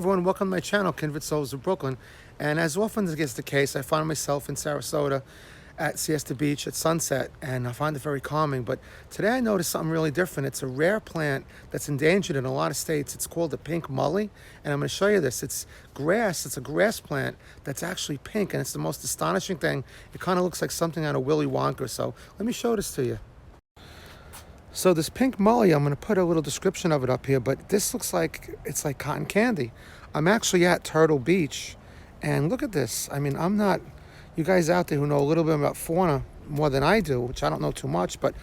Everyone, welcome to my channel, Kindred Souls of Brooklyn. And as often as is the case, I find myself in Sarasota at Siesta Beach at sunset, and I find it very calming. But today I noticed something really different. It's a rare plant that's endangered in a lot of states. It's called the pink muhly, and I'm going to show you this. It's grass. It's a grass plant that's actually pink, and it's the most astonishing thing. It kind of looks like something out of Willy Wonka. So let me show this to you. So this pink muhly, I'm going to put a little description of it up here, but this looks like it's like cotton candy. I'm actually at Turtle Beach, and look at this. I mean, I'm not, you guys out there who know a little bit about fauna more than I do, which I don't know too much, but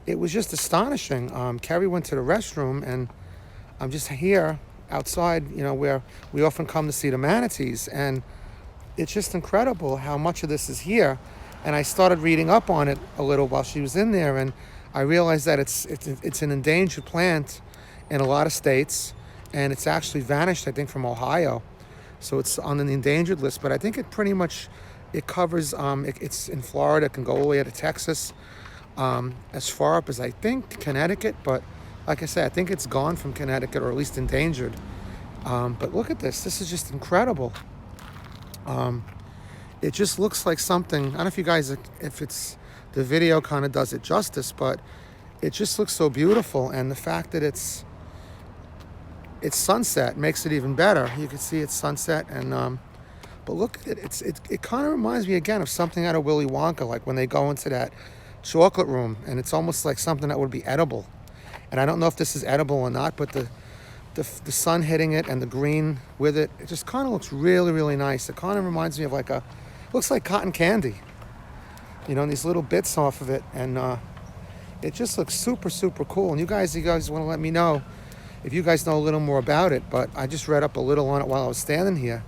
it was just astonishing. Carrie went to the restroom, and I'm just here outside, you know, where we often come to see the manatees, and it's just incredible how much of this is here. And I started reading up on it a little while she was in there, and I realized that it's an endangered plant in a lot of states, and it's actually vanished, I think, from Ohio. So it's on an endangered list, but I think it pretty much, it covers, it's in Florida, it can go all the way to Texas, as far up as I think Connecticut, but like I said, I think it's gone from Connecticut, or at least endangered. But look at this is just incredible. It just looks like something, I don't know if you guys, if it's, the video kind of does it justice, but it just looks so beautiful. And the fact that it's sunset makes it even better. You can see it's sunset, and but look at it. It kind of reminds me again of something out of Willy Wonka, like when they go into that chocolate room, and it's almost like something that would be edible. And I don't know if this is edible or not, but the sun hitting it and the green with it, it just kind of looks really, really nice. It kind of reminds me of like looks like cotton candy. You know, and these little bits off of it, and it just looks super, super cool. And you guys want to let me know if you guys know a little more about it, but I just read up a little on it while I was standing here,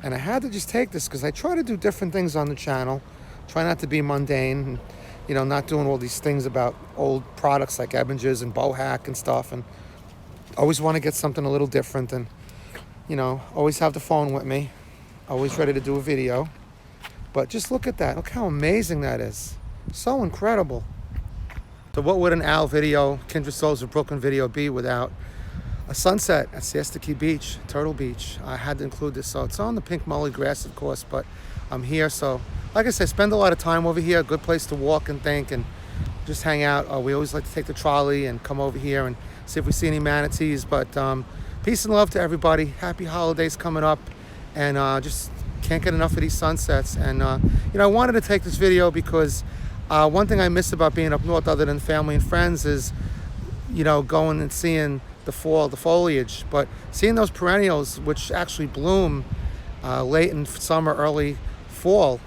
and I had to just take this because I try to do different things on the channel, try not to be mundane, and, you know, not doing all these things about old products like Ebingers and Bohack and stuff, and always want to get something a little different, and, you know, always have the phone with me, always ready to do a video. But just look at that. Look how amazing that is. So incredible. So what would an owl video, Kindred Souls of Brooklyn video be without a sunset at Siesta Beach, Turtle Beach? I had to include this. So it's on the pink Muhly Grass, of course, but I'm here. So like I said, spend a lot of time over here. A good place to walk and think and just hang out. We always like to take the trolley and come over here and see if we see any manatees. But peace and love to everybody. Happy holidays coming up. And just can't get enough of these sunsets. And you know, I wanted to take this video because one thing I miss about being up north, other than family and friends, is, you know, going and seeing the fall, the foliage. But seeing those perennials, which actually bloom late in summer, early fall,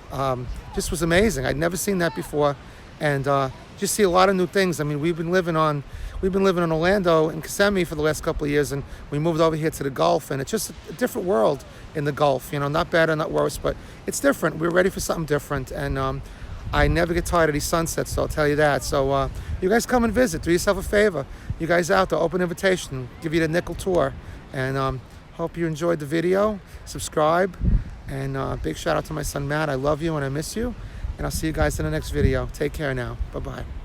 just was amazing. I'd never seen that before, and just see a lot of new things. I mean, we've been living in Orlando and Kissimmee for the last couple of years, and we moved over here to the Gulf, and it's just a different world in the Gulf. You know, not better, not worse, but it's different. We're ready for something different, and I never get tired of these sunsets, so I'll tell you that. So you guys come and visit. Do yourself a favor. You guys out there, open invitation, give you the nickel tour, and hope you enjoyed the video. Subscribe, and big shout out to my son Matt. I love you and I miss you, and I'll see you guys in the next video. Take care now. Bye-bye.